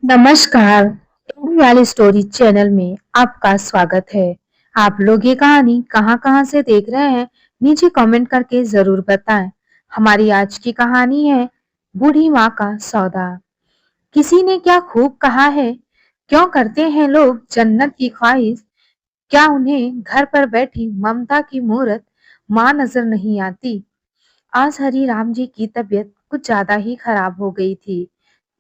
नमस्कार, इंडियाल story channel में आपका स्वागत है। आप लोग ये कहानी कहाँ-कहाँ से देख रहे हैं, नीचे कमेंट करके जरूर बताएं। हमारी आज की कहानी है बूढ़ी माँ का सौदा। किसी ने क्या खूब कहा है, क्यों करते हैं लोग जन्नत की ख्वाहिश? क्या उन्हें घर पर बैठी ममता की मूरत माँ नजर नहीं आती? आज हरी राम जी की तबीयत कुछ ज्यादा ही खराब हो गई थी,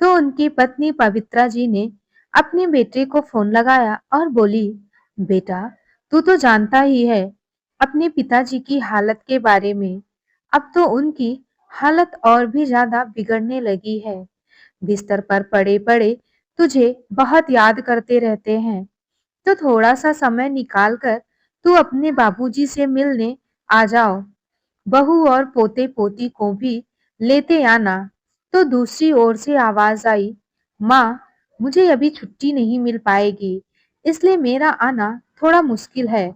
तो उनकी पत्नी पवित्रा जी ने अपने बेटे को फोन लगाया और बोली, बेटा, तू तो जानता ही है अपने पिताजी की हालत के बारे में। अब तो उनकी हालत और भी ज्यादा बिगड़ने लगी है। बिस्तर पर पड़े पड़े तुझे बहुत याद करते रहते हैं, तो थोड़ा सा समय निकाल कर तू अपने बाबूजी से मिलने आ जाओ। बहू और पोते पोती को भी लेते आना। तो दूसरी ओर से आवाज आई, माँ, मुझे अभी छुट्टी नहीं मिल पाएगी, इसलिए मेरा आना थोड़ा मुश्किल है।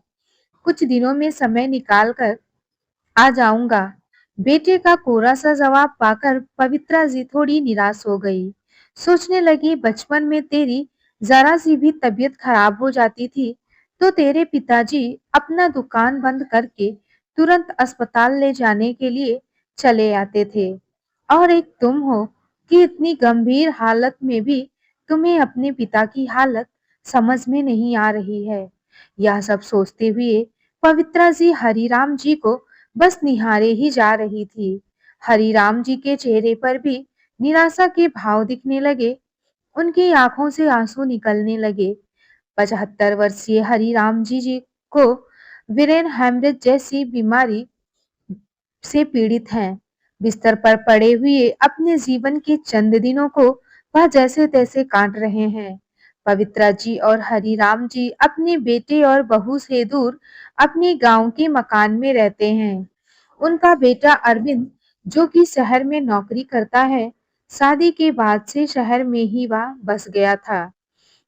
कुछ दिनों में समय निकाल कर आ जाऊंगा। बेटे का कोरा सा जवाब पाकर पवित्रा जी थोड़ी निराश हो गई। सोचने लगी, बचपन में तेरी जरा सी भी तबीयत खराब हो जाती थी तो तेरे पिताजी अपना दुकान बंद करके तुरंत अस्पताल ले जाने के लिए चले आते थे। और एक तुम हो कि इतनी गंभीर हालत में भी तुम्हें अपने पिता की हालत समझ में नहीं आ रही है। यह सब सोचते हुए पवित्रा जी हरिराम जी को बस निहारे ही जा रही थी। हरिराम जी के चेहरे पर भी निराशा के भाव दिखने लगे। उनकी आंखों से आंसू निकलने लगे। 75 वर्षीय हरिराम जी को वीरेन हेमरेज जैसी बीमारी से पीड़ित हैं। बिस्तर पर पड़े हुए अपने जीवन के चंद दिनों को वह जैसे तैसे काट रहे हैं। पवित्रा जी और हरिराम जी अपने बेटे और बहू से दूर अपने गांव के मकान में रहते हैं। उनका बेटा अरविंद, जो कि शहर में नौकरी करता है, शादी के बाद से शहर में ही वह बस गया था,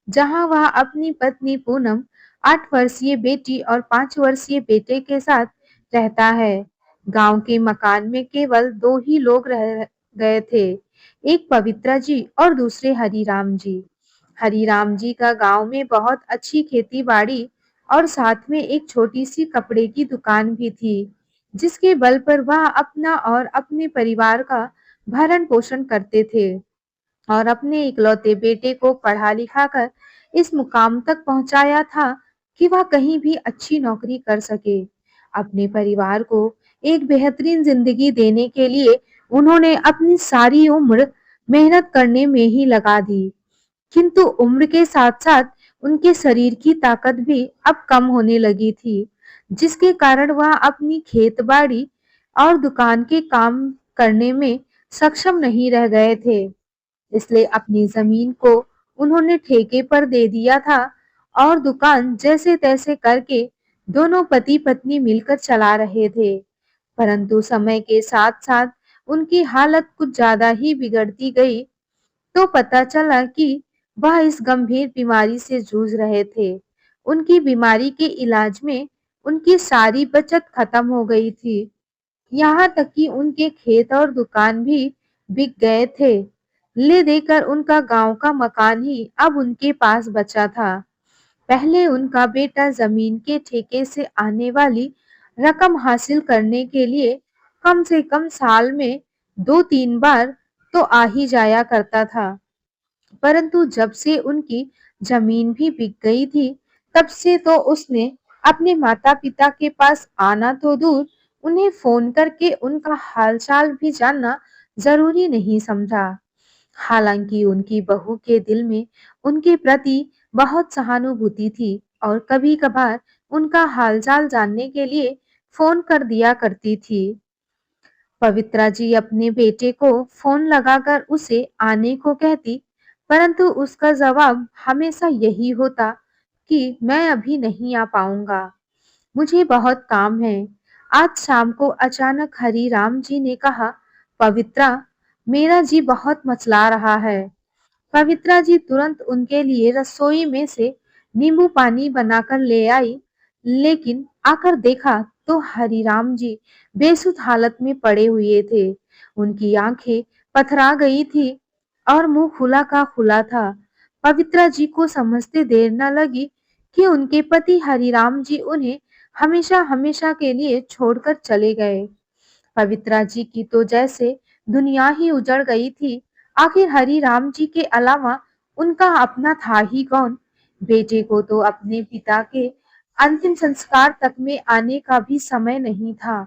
जहां वह अपनी पत्नी पूनम, 8 वर्षीय बेटी और 5 वर्षीय बेटे के साथ रहता है। गांव के मकान में केवल दो ही लोग रह गए थे, एक पवित्रा जी और दूसरे हरिराम जी। हरिराम जी का गांव में बहुत अच्छी खेती बाड़ी और साथ में एक छोटी सी कपड़े की दुकान भी थी, जिसके बल पर वह अपना और अपने परिवार का भरण पोषण करते थे और अपने इकलौते बेटे को पढ़ा लिखा कर इस मुकाम तक पहुंचाया था कि वह कहीं भी अच्छी नौकरी कर सके। अपने परिवार को एक बेहतरीन जिंदगी देने के लिए उन्होंने अपनी सारी उम्र मेहनत करने में ही लगा दी। किंतु उम्र के साथ-साथ उनके शरीर की ताकत भी अब कम होने लगी थी, जिसके कारण वह अपनी खेत-बाड़ी और दुकान के काम करने में सक्षम नहीं रह गए थे। इसलिए अपनी जमीन को उन्होंने ठेके पर दे दिया था और दुकान जैसे-तैसे करके दोनों पति-पत्नी मिलकर चला रहे थे। परंतु समय के साथ-साथ उनकी हालत कुछ ज्यादा ही बिगड़ती गई, तो पता चला कि वह इस गंभीर बीमारी से जूझ रहे थे। उनकी बीमारी के इलाज में उनकी सारी बचत खत्म हो गई थी, यहाँ तक कि उनके खेत और दुकान भी बिक गए थे। ले देकर उनका गांव का मकान ही अब उनके पास बचा था। पहले उनका बेटा जमीन के ठेके से आने वाली रकम हासिल करने के लिए कम से कम साल में 2-3 बार तो आ ही जाया करता था। परंतु जब से उनकी जमीन भी बिक गई थी, तब से तो उसने अपने माता-पिता के पास आना तो दूर, उन्हें फोन करके उनका हालचाल भी जानना जरूरी नहीं समझा। हालांकि उनकी बहू के दिल में उनके प्रति बहुत सहानुभूति थी और कभी-कभार उनका हालचाल जानने के लिए फोन कर दिया करती थी। पवित्रा जी अपने बेटे को फोन लगाकर उसे आने को कहती, परंतु उसका जवाब हमेशा यही होता कि मैं अभी नहीं आ पाऊंगा, मुझे बहुत काम है। आज शाम को अचानक हरिराम जी ने कहा, पवित्रा, मेरा जी बहुत मचला रहा है। पवित्रा जी तुरंत उनके लिए रसोई में से नींबू पानी बनाकर ले आई, लेकिन आकर देखा तो हरिराम जी बेसुध हालत में पड़े हुए थे। उनकी आंखें पथरा गई थी और मुंह खुला का खुला था। पवित्रा जी को समझते देर न लगी कि उनके पति हरिराम जी उन्हें हमेशा हमेशा के लिए छोड़कर चले गए। पवित्रा जी की तो जैसे दुनिया ही उजड़ गई थी। आखिर हरिराम जी के अलावा उनका अपना था ही कौन। बेटे को तो अपने पिता के अंतिम संस्कार तक में आने का भी समय नहीं था।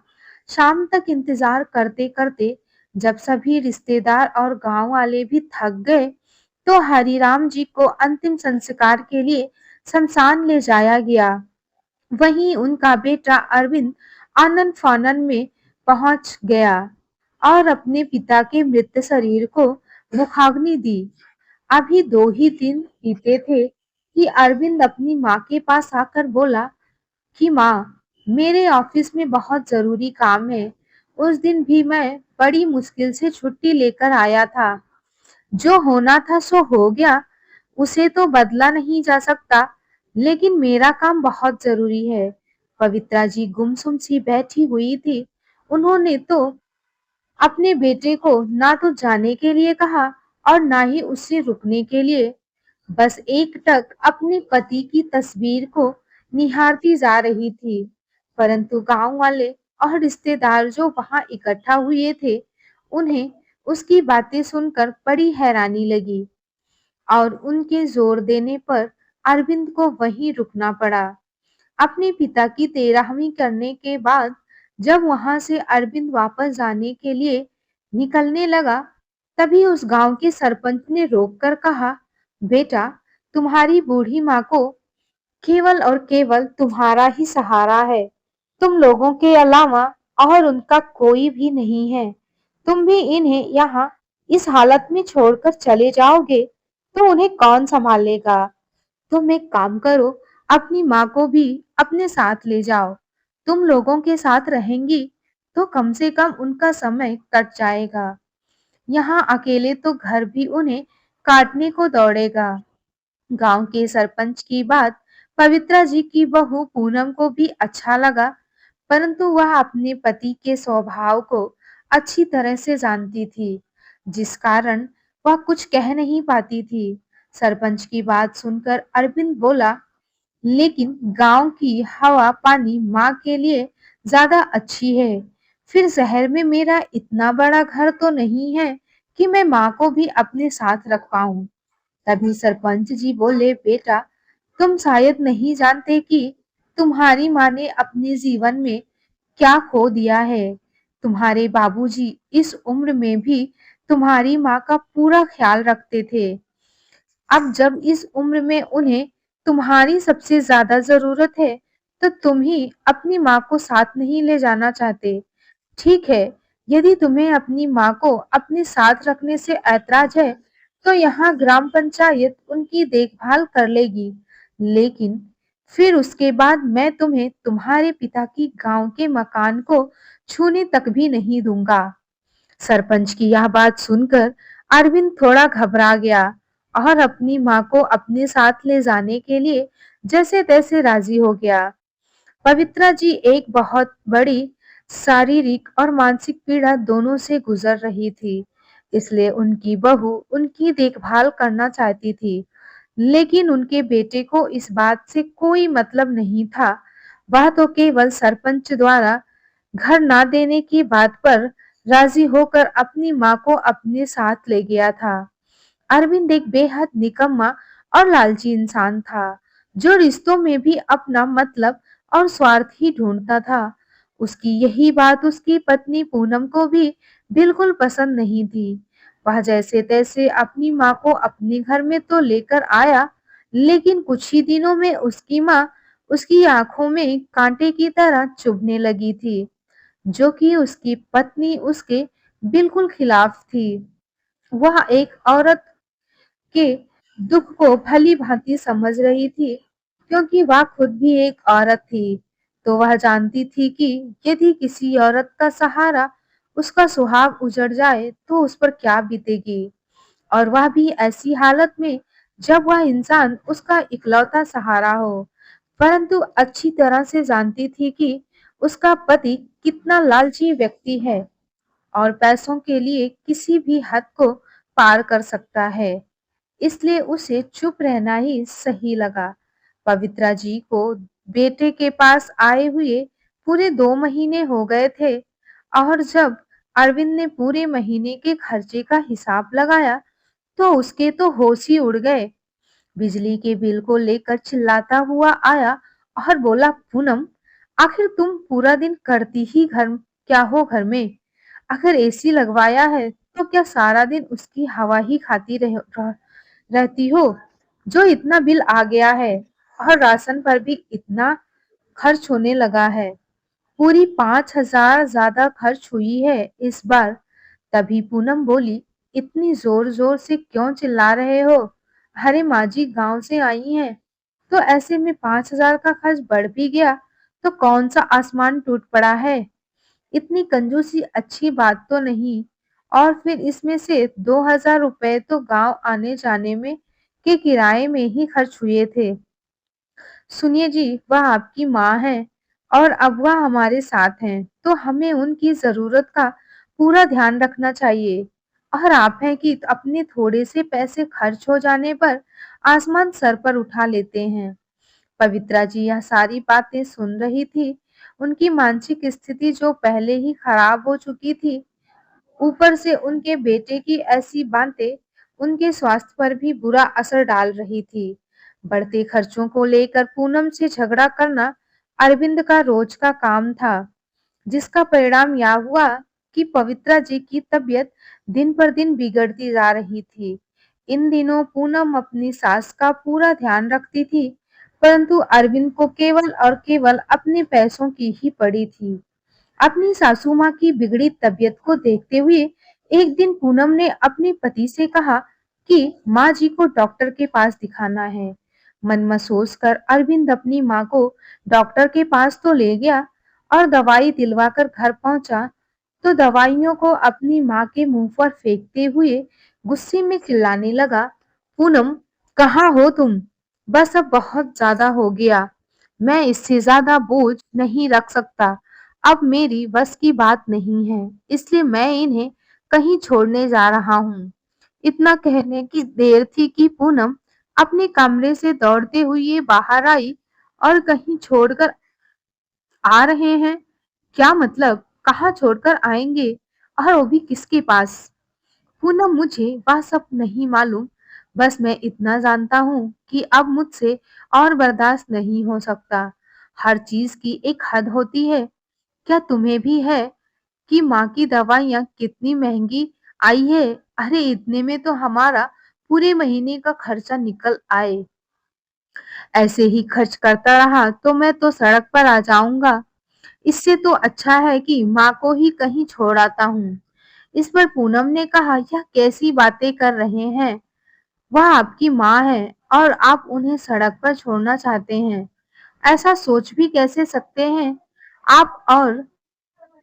शाम तक इंतजार करते करते जब सभी रिश्तेदार और गांव वाले भी थक गए, तो हरिराम जी को अंतिम संस्कार के लिए शमशान ले जाया गया। वहीं उनका बेटा अरविंद आनन फानन में पहुंच गया और अपने पिता के मृत शरीर को मुखाग्नि दी। अभी 2 ही दिन बीते थे कि अरविंद अपनी माँ के पास आकर बोला कि माँ, मेरे ऑफिस में बहुत जरूरी काम है। उस दिन भी मैं बड़ी मुश्किल से छुट्टी लेकर आया था। जो होना था सो हो गया, उसे तो बदला नहीं जा सकता, लेकिन मेरा काम बहुत जरूरी है। पवित्रा जी गुमसुम सी बैठी हुई थी। उन्होंने तो अपने बेटे को ना तो जाने के लिए कहा और ना ही उससे रुकने के लिए। बस एकटक अपने पति की तस्वीर को निहारती जा रही थी। परंतु गांव वाले और रिश्तेदार जो वहां इकट्ठा हुए थे, उन्हें उसकी बातें सुनकर बड़ी हैरानी लगी और उनके जोर देने पर अरविंद को वहीं रुकना पड़ा। अपने पिता की तेरहवीं करने के बाद जब वहां से अरविंद वापस जाने के लिए निकलने लगा, तभी उस गांव के सरपंच ने रोककर कहा, बेटा, तुम्हारी बूढ़ी माँ को केवल और केवल तुम्हारा ही सहारा है। तुम लोगों के अलावा और उनका कोई भी नहीं है। तुम भी इन्हें यहाँ इस हालत में छोड़कर चले जाओगे तो उन्हें कौन संभालेगा। तुम एक काम करो, अपनी माँ को भी अपने साथ ले जाओ। तुम लोगों के साथ रहेंगी तो कम से कम उनका समय कट जाएगा। यहाँ अकेले तो घर भी उन्हें काटने को दौड़ेगा। गांव के सरपंच की बात पवित्रा जी की बहू पूनम को भी अच्छा लगा, परंतु वह अपने पति के स्वभाव को अच्छी तरह से जानती थी, जिस कारण वह कुछ कह नहीं पाती थी। सरपंच की बात सुनकर अरविंद बोला, लेकिन गांव की हवा पानी माँ के लिए ज्यादा अच्छी है। फिर शहर में मेरा इतना बड़ा घर तो नहीं है कि मैं माँ को भी अपने साथ रख पाऊं। तभी सरपंच जी बोले, बेटा, तुम शायद नहीं जानते कि तुम्हारी माँ ने अपने जीवन में क्या खो दिया है। तुम्हारे बाबूजी इस उम्र में भी तुम्हारी माँ का पूरा ख्याल रखते थे। अब जब इस उम्र में उन्हें तुम्हारी सबसे ज्यादा जरूरत है, तो तुम ही अपनी माँ को साथ नहीं ले जाना चाहते। ठीक है, यदि तुम्हें अपनी माँ को अपने साथ रखने से ऐतराज है, तो यहाँ ग्राम पंचायत उनकी देखभाल कर लेगी, लेकिन फिर उसके बाद मैं तुम्हें तुम्हारे पिता की गांव के मकान को छूने तक भी नहीं दूंगा। सरपंच की यह बात सुनकर अरविंद थोड़ा घबरा गया और अपनी माँ को अपने साथ ले जाने के लिए जैसे तैसे राजी हो गया। पवित्रा जी एक बहुत बड़ी शारीरिक और मानसिक पीड़ा दोनों से गुजर रही थी, इसलिए उनकी बहू उनकी देखभाल करना चाहती थी, लेकिन उनके बेटे को इस बात से कोई मतलब नहीं था। वह तो केवल सरपंच द्वारा घर ना देने की बात पर राजी होकर अपनी माँ को अपने साथ ले गया था। अरविंद एक बेहद निकम्मा और लालची इंसान था, जो रिश्तों में भी अपना मतलब और स्वार्थ ही ढूंढता था। उसकी यही बात उसकी पत्नी पूनम को भी बिल्कुल पसंद नहीं थी। वह जैसे तैसे अपनी माँ को अपने घर में तो लेकर आया, लेकिन कुछ ही दिनों में उसकी माँ उसकी आंखों में कांटे की तरह चुभने लगी थी, जो कि उसकी पत्नी उसके बिल्कुल खिलाफ थी। वह एक औरत के दुख को भली भांति समझ रही थी, क्योंकि वह खुद भी एक औरत थी। तो वह जानती थी कि यदि किसी औरत का सहारा उसका सुहाग उजड़ जाए तो उस पर क्या बीतेगी, और वह भी ऐसी हालत में जब वह इंसान उसका इकलौता सहारा हो। परंतु अच्छी तरह से जानती थी कि उसका पति कितना लालची व्यक्ति है और पैसों के लिए किसी भी हद को पार कर सकता है। इसलिए उसे चुप रहना ही सही लगा। पवित्रा जी को बेटे के पास आए हुए पूरे 2 महीने हो गए थे और जब अरविंद ने पूरे महीने के खर्चे का हिसाब लगाया तो उसके तो होश ही उड़ गए। बिजली के बिल को लेकर चिल्लाता हुआ आया और बोला, पूनम, आखिर तुम पूरा दिन करती ही घर क्या हो घर में? अगर एसी लगवाया है तो क्या सारा दिन उसकी हवा ही खाती रहती हो? जो इतना बिल आ गया है और राशन पर भी इतना खर्च होने लगा है। पूरी 5,000 ज्यादा खर्च हुई है इस बार। तभी पूनम बोली, इतनी जोर जोर से क्यों चिल्ला रहे हो? अरे माँ जी गांव से आई हैं, तो ऐसे में 5,000 का खर्च बढ़ भी गया तो कौन सा आसमान टूट पड़ा है? इतनी कंजूसी अच्छी बात तो नहीं। और फिर इसमें से 2,000 रुपए तो गांव आने जाने में के किराए में ही खर्च हुए थे। सुनिए जी, वह आपकी माँ है और अब वह हमारे साथ हैं, तो हमें उनकी जरूरत का पूरा ध्यान रखना चाहिए। और आप हैं कि अपने थोड़े से पैसे खर्च हो जाने पर आसमान सर पर उठा लेते हैं। पवित्रा जी यह सारी बातें सुन रही थी। उनकी मानसिक स्थिति जो पहले ही खराब हो चुकी थी, ऊपर से उनके बेटे की ऐसी बातें उनके स्वास्थ्य पर भी बुरा असर डाल रही थी। बढ़ते खर्चों को लेकर पूनम से झगड़ा करना अरविंद का रोज का काम था, जिसका परिणाम यह हुआ कि पवित्रा जी की तबीयत दिन पर दिन बिगड़ती जा रही थी। इन दिनों पूनम अपनी सास का पूरा ध्यान रखती थी, परंतु अरविंद को केवल और केवल अपने पैसों की ही पड़ी थी। अपनी सासू माँ की बिगड़ी तबीयत को देखते हुए एक दिन पूनम ने अपने पति से कहा कि माँ जी को डॉक्टर के पास दिखाना है। मन में सोचकर अरविंद अपनी माँ को डॉक्टर के पास तो ले गया और दवाई दिलवाकर घर पहुंचा तो दवाइयों को अपनी माँ के मुंह पर फेंकते हुए गुस्से में चिल्लाने लगा, पूनम, कहाँ हो तुम? बस अब बहुत ज्यादा हो गया। मैं इससे ज्यादा बोझ नहीं रख सकता। अब मेरी बस की बात नहीं है, इसलिए मैं इन्हें कहीं छोड़ने जा रहा हूँ। इतना कहने की देर थी कि पूनम अपने कमरे से दौड़ते हुए बाहर आई और कहीं छोड़कर आ रहे हैं? क्या मतलब? कहाँ छोड़कर आएंगे और वो भी किसके पास? पूनम, मुझे वह सब नहीं मालूम। बस मैं इतना जानता हूँ कि अब मुझसे और बर्दाश्त नहीं हो सकता। हर चीज की एक हद होती है। क्या तुम्हें भी है कि माँ की दवाइयाँ कितनी महंगी आई है? अरे इतने में तो हमारा पूरे महीने का खर्चा निकल आए। ऐसे ही खर्च करता रहा तो मैं तो सड़क पर आ जाऊंगा। इससे तो अच्छा है कि माँ को ही कहीं छोड़ आता हूँ। इस पर पूनम ने कहा, यह कैसी बातें कर रहे हैं? वह आपकी माँ है और आप उन्हें सड़क पर छोड़ना चाहते हैं? ऐसा सोच भी कैसे सकते हैं आप? और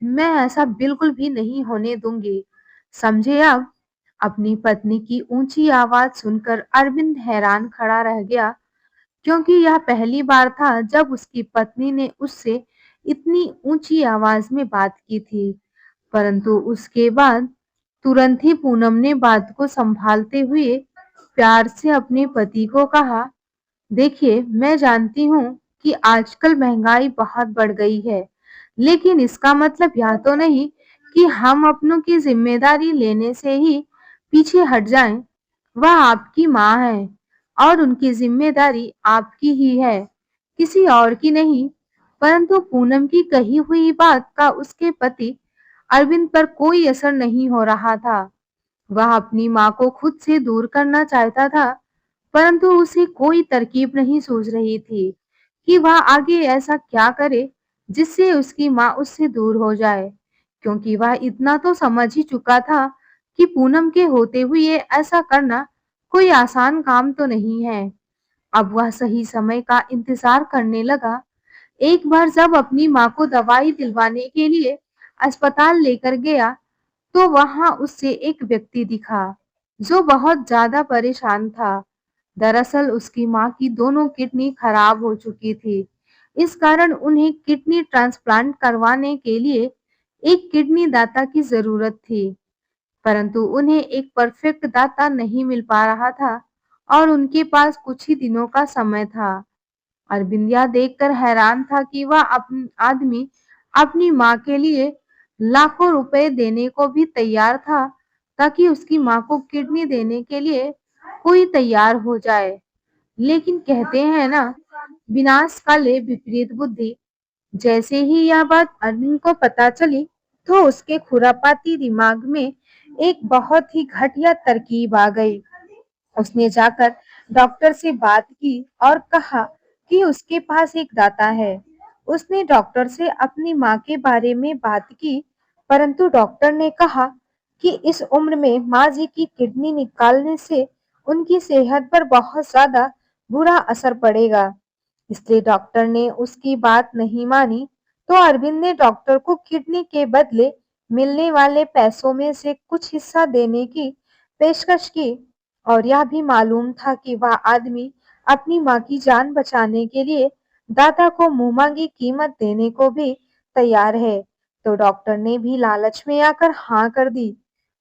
मैं ऐसा बिल्कुल भी नहीं होने दूंगी, समझे अब? अपनी पत्नी की ऊंची आवाज सुनकर अरविंद हैरान खड़ा रह गया, क्योंकि यह पहली बार था जब उसकी पत्नी ने उससे इतनी ऊंची आवाज में बात की थी। परंतु उसके बाद तुरंत ही पूनम ने बात को संभालते हुए प्यार से अपने पति को कहा, देखिए, मैं जानती हूँ कि आजकल महंगाई बहुत बढ़ गई है, लेकिन इसका मतलब यह तो नहीं कि हम अपनों की जिम्मेदारी लेने से ही पीछे हट जाएं। वह आपकी माँ है और उनकी जिम्मेदारी आपकी ही है, किसी और की नहीं। परंतु पूनम की कही हुई बात का उसके पति अरविंद पर कोई असर नहीं हो रहा था। वह अपनी माँ को खुद से दूर करना चाहता था, परंतु उसे कोई तरकीब नहीं सूझ रही थी कि वह आगे ऐसा क्या करे जिससे उसकी माँ उससे दूर हो जाए, क्योंकि वह इतना तो समझ ही चुका था कि पूनम के होते हुए ऐसा करना कोई आसान काम तो नहीं है। अब वह सही समय का इंतजार करने लगा। एक बार जब अपनी माँ को दवाई दिलवाने के लिए अस्पताल लेकर गया तो वहां उससे एक व्यक्ति दिखा जो बहुत ज्यादा परेशान था। दरअसल उसकी माँ की दोनों किडनी खराब हो चुकी थी। इस कारण उन्हें किडनी ट्रांसप्लांट करवाने के लिए एक किडनी दाता की जरूरत थी, परंतु उन्हें एक परफेक्ट दाता नहीं मिल पा रहा था। और उनके पास कुछ ही दिनों का समय था। अरविंद यह देखकर हैरान था कि वह आदमी अपनी माँ के लिए लाखों रुपए देने को भी तैयार था, ताकि उसकी माँ को किडनी देने के लिए कोई तैयार हो जाए। लेकिन कहते हैं ना, विनाश काले विपरीत बुद्धि। जैसे ही यह बात अरविंद को पता चली, तो उसके खुरापाती दिमाग में एक बहुत ही घटिया तरकीब आ गई। उसने जाकर डॉक्टर से बात की और कहा कि उसके पास एक दाता है। उसने डॉक्टर से अपनी माँ के बारे में बात की, परंतु डॉक्टर ने कहा कि इस उम्र में माँ जी की किडनी निकालने से उनकी सेहत पर बहुत ज्यादा बुरा असर पड़ेगा। इसलिए डॉक्टर ने उसकी बात नहीं मानी। तो अरविंद ने डॉक्टर को किडनी के बदले मिलने वाले पैसों में से कुछ हिस्सा देने की पेशकश की, और यह भी मालूम था कि वह आदमी अपनी माँ की जान बचाने के लिए दाता को मुंहमांगी कीमत देने को भी तैयार है। तो डॉक्टर ने भी लालच में आकर हाँ कर दी।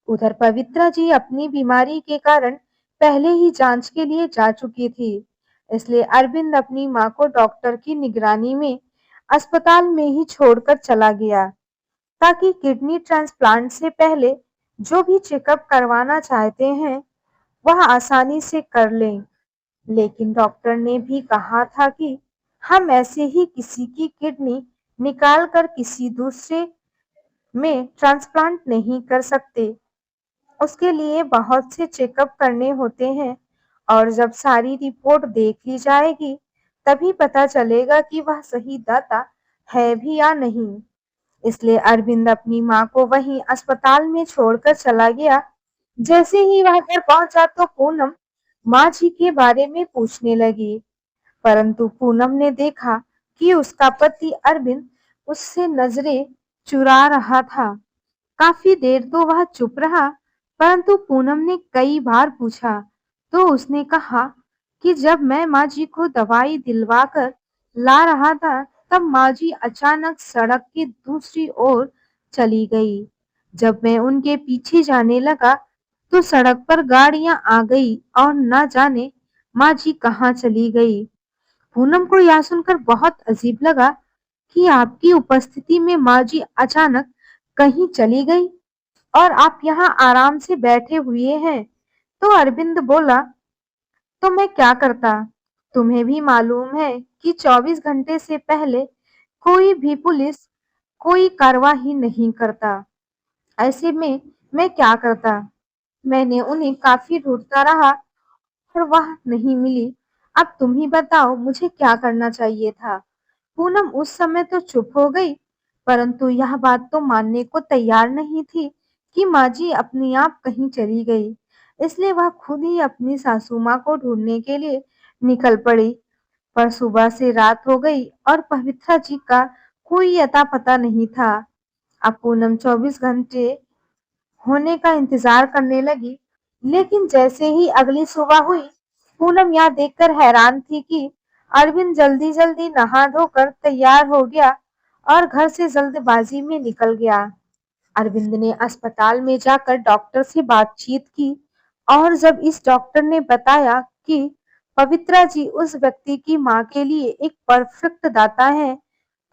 उधर पवित्रा जी अपनी बीमारी के कारण पहले ही जांच के लिए जा चुकी थी। इसलिए अरविंद अपनी माँ को डॉक्टर की निगरानी में अस्पताल में ही छोड़कर चला गया, ताकि किडनी ट्रांसप्लांट से पहले जो भी चेकअप करवाना चाहते हैं वह आसानी से कर लें। लेकिन डॉक्टर ने भी कहा था कि हम ऐसे ही किसी की किडनी निकाल कर किसी दूसरे में ट्रांसप्लांट नहीं कर सकते। उसके लिए बहुत से चेकअप करने होते हैं, और जब सारी रिपोर्ट देख ली जाएगी, तभी पता चलेगा कि वह सही दाता है भी या नहीं। इसलिए अरविंद अपनी माँ को वहीं अस्पताल में छोड़कर चला गया। जैसे ही वह घर पहुंचा, तो पूनम माँ जी के बारे में पूछने लगी, परंतु पूनम ने देखा कि उसका पति अरविंद उससे नजरें चुरा रहा था। काफी देर तो वह चुप रहा, परंतु पूनम ने कई बार पूछा, तो उसने कहा कि जब मैं माँ जी को दवाई दिलवाकर ला रहा था, तब माँ जी अचानक सड़क की दूसरी ओर चली गई। जब मैं उनके पीछे जाने लगा, तो सड़क पर गाड़ियां आ गई और न जाने माँ जी कहाँ चली गई। पूनम को यह सुनकर बहुत अजीब लगा कि आपकी उपस्थिति में माँ जी अचानक कहीं चली गई और आप यहाँ आराम से बैठे हुए हैं। तो अरविंद बोला, तो मैं क्या करता? तुम्हें भी मालूम है कि 24 घंटे से पहले कोई भी पुलिस कोई कार्रवाई नहीं करता। ऐसे में मैं क्या करता? मैंने उन्हें काफी ढूंढता रहा, पर वह नहीं मिली। अब तुम ही बताओ, मुझे क्या करना चाहिए था? पूनम उस समय तो चुप हो गई, परंतु यह बात तो मानने को तैयार नहीं थी कि माँ जी अपने आप कहीं चली गई। इसलिए वह खुद ही अपनी सासू माँ को ढूंढने के लिए निकल पड़ी। पर सुबह से रात हो गई और पवित्रा जी का कोई अता पता नहीं था। अब पूनम 24 घंटे होने का इंतजार करने लगी, लेकिन जैसे ही अगली सुबह हुई, पूनम यह देखकर हैरान थी कि अरविंद जल्दी जल्दी नहा धोकर तैयार हो गया और घर से जल्दबाजी में निकल गया। अरविंद ने अस्पताल में जाकर डॉक्टर से बातचीत की, और जब इस डॉक्टर ने बताया कि पवित्रा जी उस व्यक्ति की माँ के लिए एक परफेक्ट दाता है,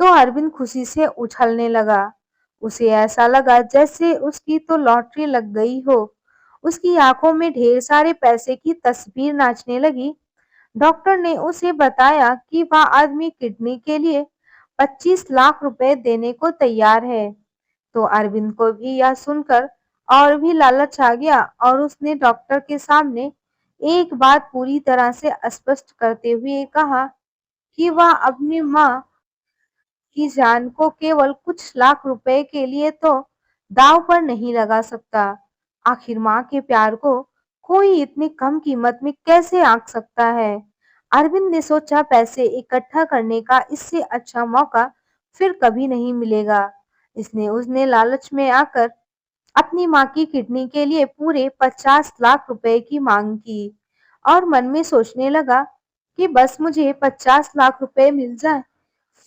तो अरविंद खुशी से उछलने लगा। उसे ऐसा लगा जैसे उसकी तो लॉटरी लग गई हो। उसकी आंखों में ढेर सारे पैसे की तस्वीर नाचने लगी। डॉक्टर ने उसे बताया कि वह आदमी किडनी के लिए 25 लाख रुपए देने को तैयार है। तो अरविंद को भी यह सुनकर और भी लालच आ गया, और उसने डॉक्टर के सामने एक बात पूरी तरह से स्पष्ट करते हुए कहा कि वह अपनी माँ की जान को केवल कुछ लाख रुपए के लिए तो दांव पर नहीं लगा सकता। आखिर माँ के प्यार को कोई इतनी कम कीमत में कैसे आंक सकता है? अरविंद ने सोचा, पैसे इकट्ठा करने का इससे अच्छा मौका फिर कभी नहीं मिलेगा। इसने उसने लालच में आकर अपनी माँ की किडनी के लिए पूरे 50 लाख रुपए की मांग की, और मन में सोचने लगा कि बस मुझे 50 लाख रुपए मिल जाए,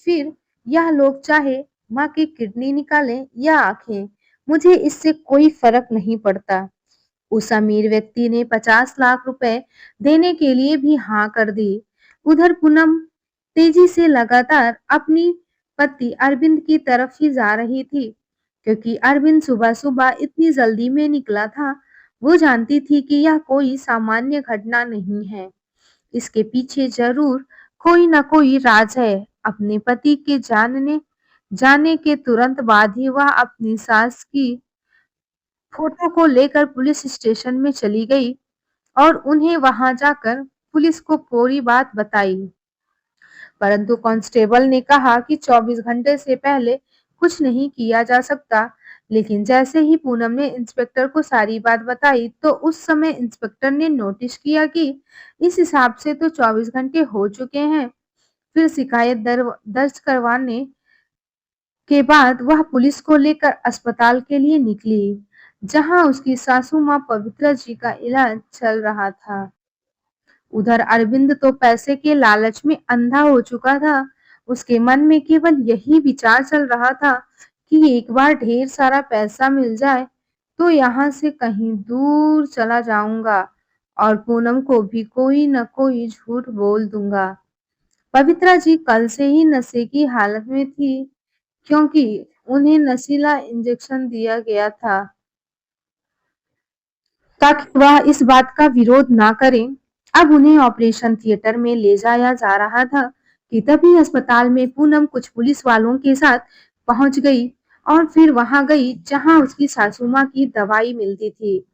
फिर यह लोग चाहे माँ की किडनी निकालें या आंखें, मुझे इससे कोई फर्क नहीं पड़ता। उस अमीर व्यक्ति ने 50 लाख रुपए देने के लिए भी हाँ कर दी। उधर पूनम तेजी से लगातार अपनी पति अरविंद की तरफ ही जा रही थी, क्योंकि अरविंद सुबह-सुबह इतनी जल्दी में निकला था। वो जानती थी कि यह कोई सामान्य घटना नहीं है। इसके पीछे जरूर कोई न कोई राज है। अपने पति के जाने के तुरंत बाद ही वह अपनी सास की फोटो को लेकर पुलिस स्टेशन में चली गई और उन्हें वहां जाकर पुलिस को पूरी बात बताई। परंतु कांस्टेबल ने कहा कि 24 घंटे से पहले कुछ नहीं किया जा सकता। लेकिन जैसे ही पूनम ने इंस्पेक्टर को सारी बात बताई, तो उस समय इंस्पेक्टर ने नोटिस किया कि इस हिसाब से तो 24 घंटे हो चुके हैं। फिर शिकायत दर्ज करवाने के बाद वह पुलिस को लेकर अस्पताल के लिए निकली, जहां उसकी सासू मां पवित्रा जी का इलाज चल रहा था। उधर अरविंद तो पैसे के लालच में अंधा हो चुका था। उसके मन में केवल यही विचार चल रहा था कि एक बार ढेर सारा पैसा मिल जाए तो यहाँ से कहीं दूर चला जाऊंगा और पूनम को भी कोई न कोई झूठ बोल दूंगा। पवित्रा जी कल से ही नशे की हालत में थी, क्योंकि उन्हें नशीला इंजेक्शन दिया गया था ताकि वह इस बात का विरोध ना करें। अब उन्हें ऑपरेशन थिएटर में ले जाया जा रहा था कि तभी अस्पताल में पूनम कुछ पुलिस वालों के साथ पहुंच गई और फिर वहां गई जहां उसकी सासू मां की दवाई मिलती थी।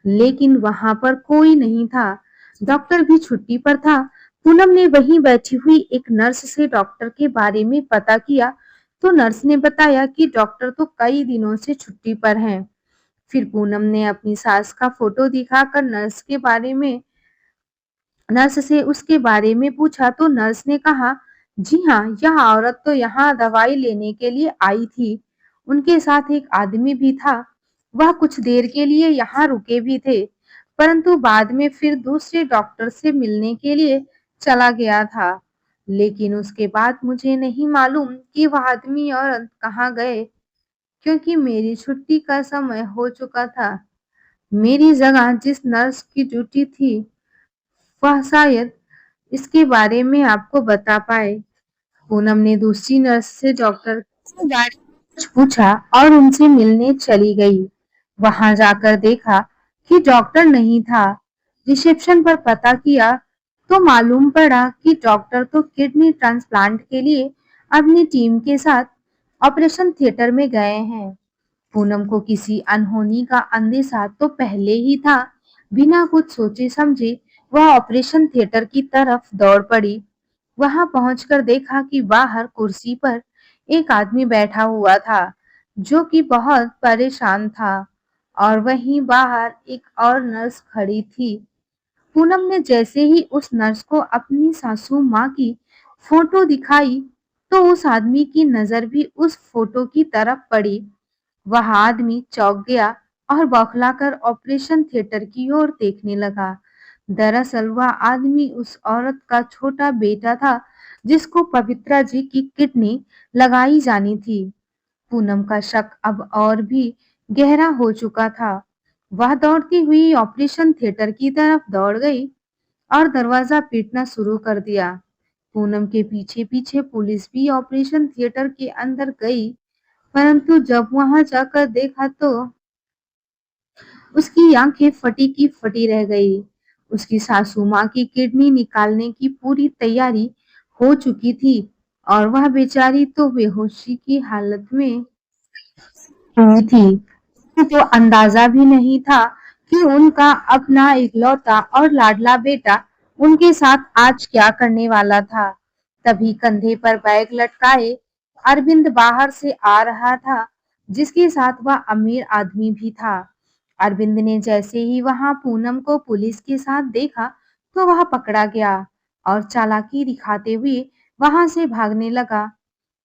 लेकिन वहां पर कोई नहीं था। डॉक्टर भी छुट्टी पर था। पूनम ने वहीं बैठी हुई एक नर्स से डॉक्टर के बारे में पता किया, तो नर्स ने बताया कि डॉक्टर तो कई दिनों से छुट्टी पर हैं। फिर पूनम ने अपनी सास का फोटो दिखाकर नर्स से उसके बारे में पूछा, तो नर्स ने कहा, जी हाँ, यह औरत तो यहाँ दवाई लेने के लिए आई थी। उनके साथ एक आदमी भी था। वह कुछ देर के लिए यहाँ रुके भी थे, परंतु बाद में फिर दूसरे डॉक्टर से मिलने के लिए चला गया था। लेकिन उसके बाद मुझे नहीं मालूम कि वह आदमी औरत कहाँ गए, क्योंकि मेरी छुट्टी का समय हो चुका था। मेरी जगह जिस नर्स की ड्यूटी थी, वह शायद इसके बारे में आपको बता पाए। पूनम ने दूसरी नर्स से डॉक्टर के बारे में कुछ पूछा और उनसे मिलने चली गई। वहां जाकर देखा कि डॉक्टर नहीं था। रिसेप्शन पर पता किया तो मालूम पड़ा कि डॉक्टर तो किडनी ट्रांसप्लांट के लिए अपनी टीम के साथ ऑपरेशन थिएटर में गए हैं। पूनम को किसी अनहोनी का अंदेशा तो पहले ही था। बिना कुछ सोचे समझे वह ऑपरेशन थिएटर की तरफ दौड़ पड़ी। वहां पहुंचकर देखा कि बाहर कुर्सी पर एक आदमी बैठा हुआ था, जो कि बहुत परेशान था, और वहीं बाहर एक और नर्स खड़ी थी। पूनम ने जैसे ही उस नर्स को अपनी सासू माँ की फोटो दिखाई, तो उस आदमी की नजर भी उस फोटो की तरफ पड़ी। वह आदमी चौंक गया और बौखलाकर ऑपरेशन थिएटर की ओर देखने लगा। दरअसल वह आदमी उस औरत का छोटा बेटा था, जिसको पवित्रा जी की किडनी लगाई जानी थी। पूनम का शक अब और भी गहरा हो चुका था। वह दौड़ती हुई ऑपरेशन थिएटर की तरफ दौड़ गई और दरवाजा पीटना शुरू कर दिया। पूनम के पीछे पीछे पुलिस भी ऑपरेशन थिएटर के अंदर गई, परंतु जब वहां जाकर देखा तो उसकी आंखें फटी की फटी रह गई। उसकी सासू माँ की किडनी निकालने की पूरी तैयारी हो चुकी थी और वह बेचारी तो बेहोशी की हालत में हुई थी। उसे तो अंदाजा भी नहीं था कि उनका अपना इकलौता और लाडला बेटा उनके साथ आज क्या करने वाला था। तभी कंधे पर बैग लटकाए अरविंद बाहर से आ रहा था, जिसके साथ वह अमीर आदमी भी था। अरविंद ने जैसे ही वहां पूनम को पुलिस के साथ देखा, तो वह पकड़ा गया और चालाकी दिखाते हुए वहां से भागने लगा।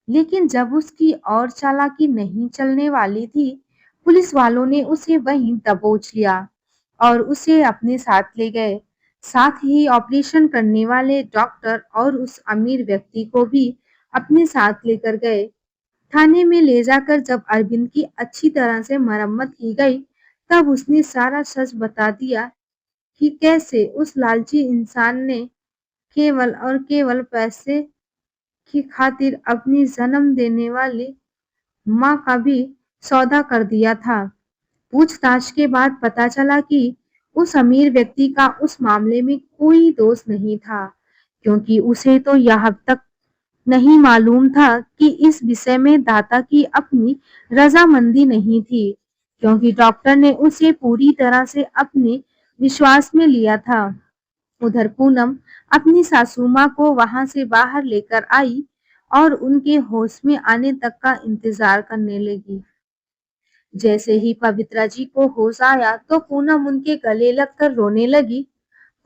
लेकिन जब उसकी और चालाकी नहीं चलने वाली थी, पुलिस वालों ने उसे वहीं दबोच लिया और उसे अपने साथ ले गए। साथ ही ऑपरेशन करने वाले डॉक्टर और उस अमीर व्यक्ति को भी अपने साथ लेकर गए। थाने में ले जाकर जब अरविंद की अच्छी तरह से मरम्मत की गई, तब उसने सारा सच बता दिया कि कैसे उस लालची इंसान ने केवल और केवल पैसे की खातिर अपनी जन्म देने वाली माँ का भी सौदा कर दिया था। पूछताछ के बाद पता चला कि उस अमीर व्यक्ति का उस मामले में कोई दोष नहीं था, क्योंकि उसे तो यह तक नहीं मालूम था कि इस विषय में दाता की अपनी रजामंदी नहीं थी, क्योंकि डॉक्टर ने उसे पूरी तरह से अपने विश्वास में लिया था। उधर पूनम अपनी सासू माँ को वहां से बाहर लेकर आई और उनके होश में आने तक का इंतजार करने लगी। जैसे ही पवित्रा जी को होश आया तो पूनम उनके गले लगकर रोने लगी।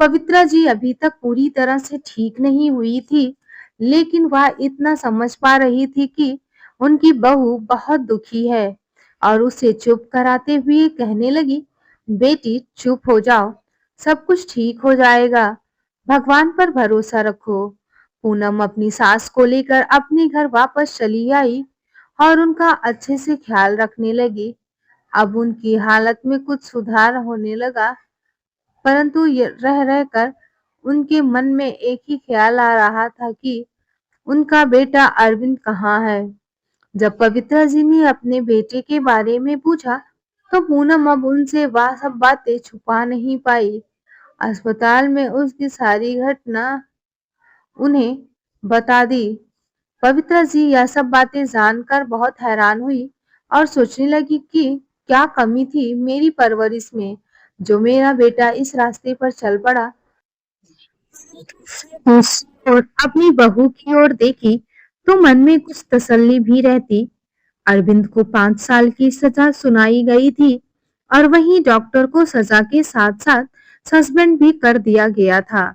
पवित्रा जी अभी तक पूरी तरह से ठीक नहीं हुई थी, लेकिन वह इतना समझ पा रही थी कि उनकी बहू बहुत दुखी है और उसे चुप कराते हुए कहने लगी, बेटी चुप हो जाओ, सब कुछ ठीक हो जाएगा, भगवान पर भरोसा रखो। पूनम अपनी सास को लेकर अपने घर वापस चली आई और उनका अच्छे से ख्याल रखने लगी। अब उनकी हालत में कुछ सुधार होने लगा, परंतु रह रहकर उनके मन में एक ही ख्याल आ रहा था कि उनका बेटा अरविंद कहाँ है। जब पवित्रा जी ने अपने बेटे के बारे में पूछा तो पूनम अब उनसे वह सब बातें छुपा नहीं पाई। अस्पताल में उसकी सारी घटना उन्हें बता दी। पवित्रा जी यह सब बातें जानकर बहुत हैरान हुई और सोचने लगी कि क्या कमी थी मेरी परवरिश में, जो मेरा बेटा इस रास्ते पर चल पड़ा। और अपनी बहू की ओर देखी तो मन में कुछ तसल्ली भी रहती। अरविंद को 5 साल की सजा सुनाई गई थी और वहीं डॉक्टर को सजा के साथ साथ सस्पेंड भी कर दिया गया था।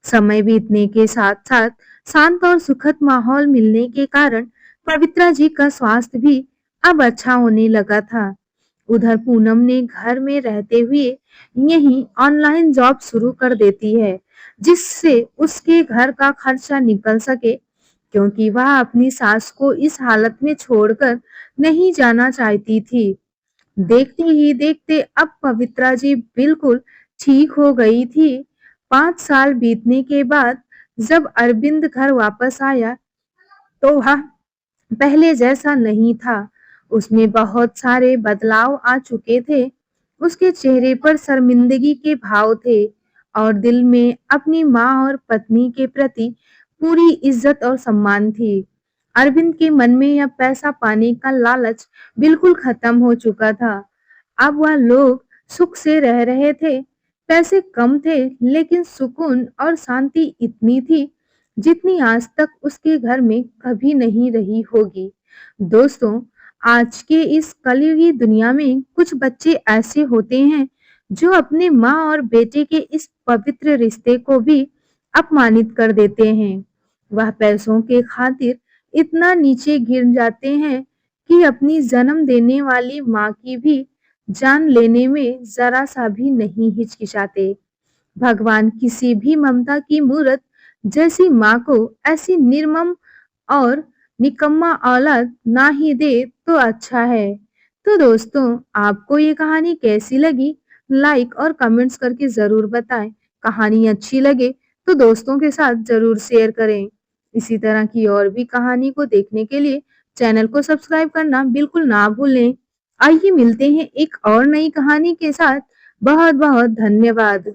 समय बीतने के साथ साथ शांत और सुखद माहौल मिलने के कारण पवित्रा जी का स्वास्थ्य भी अब अच्छा होने लगा था। उधर पूनम ने घर में रहते हुए यही ऑनलाइन जॉब शुरू कर देती है, जिससे उसके घर का खर्चा निकल सके, क्योंकि वह अपनी सास को इस हालत में छोड़कर नहीं जाना चाहती थी। देखते ही देखते अब पवित्रा जी बिल्कुल ठीक हो गई थी। 5 साल बीतने के बाद जब अरविंद घर वापस आया तो वह पहले जैसा नहीं था। उसमें बहुत सारे बदलाव आ चुके थे। उसके चेहरे पर शर्मिंदगी के भाव थे और दिल में अपनी माँ और पत्नी के प्रति पूरी इज्जत और सम्मान थी। अरविंद के मन में यह पैसा पाने का लालच बिल्कुल खत्म हो चुका था। अब वह लोग सुख से रह रहे थे। पैसे कम थे, लेकिन सुकून और शांति इतनी थी जितनी आज तक उसके घर में कभी नहीं रही होगी। दोस्तों, आज के इस कलयुगी दुनिया में कुछ बच्चे ऐसे होते हैं जो अपने माँ और बेटे के इस पवित्र रिश्ते को भी अपमानित कर देते हैं। वह पैसों के खातिर इतना नीचे गिर जाते हैं कि अपनी जन्म देने वाली माँ की भी जान लेने में जरा सा भी नहीं हिचकिचाते। भगवान किसी भी ममता की मूरत जैसी माँ को ऐसी निर्मम और निकम्मा औलाद ना ही दे तो अच्छा है। तो दोस्तों, आपको ये कहानी कैसी लगी? लाइक और कमेंट्स करके जरूर बताएं। कहानी अच्छी लगे तो दोस्तों के साथ जरूर शेयर करें। इसी तरह की और भी कहानी को देखने के लिए चैनल को सब्सक्राइब करना बिल्कुल ना भूलें। आइए मिलते हैं एक और नई कहानी के साथ। बहुत बहुत धन्यवाद।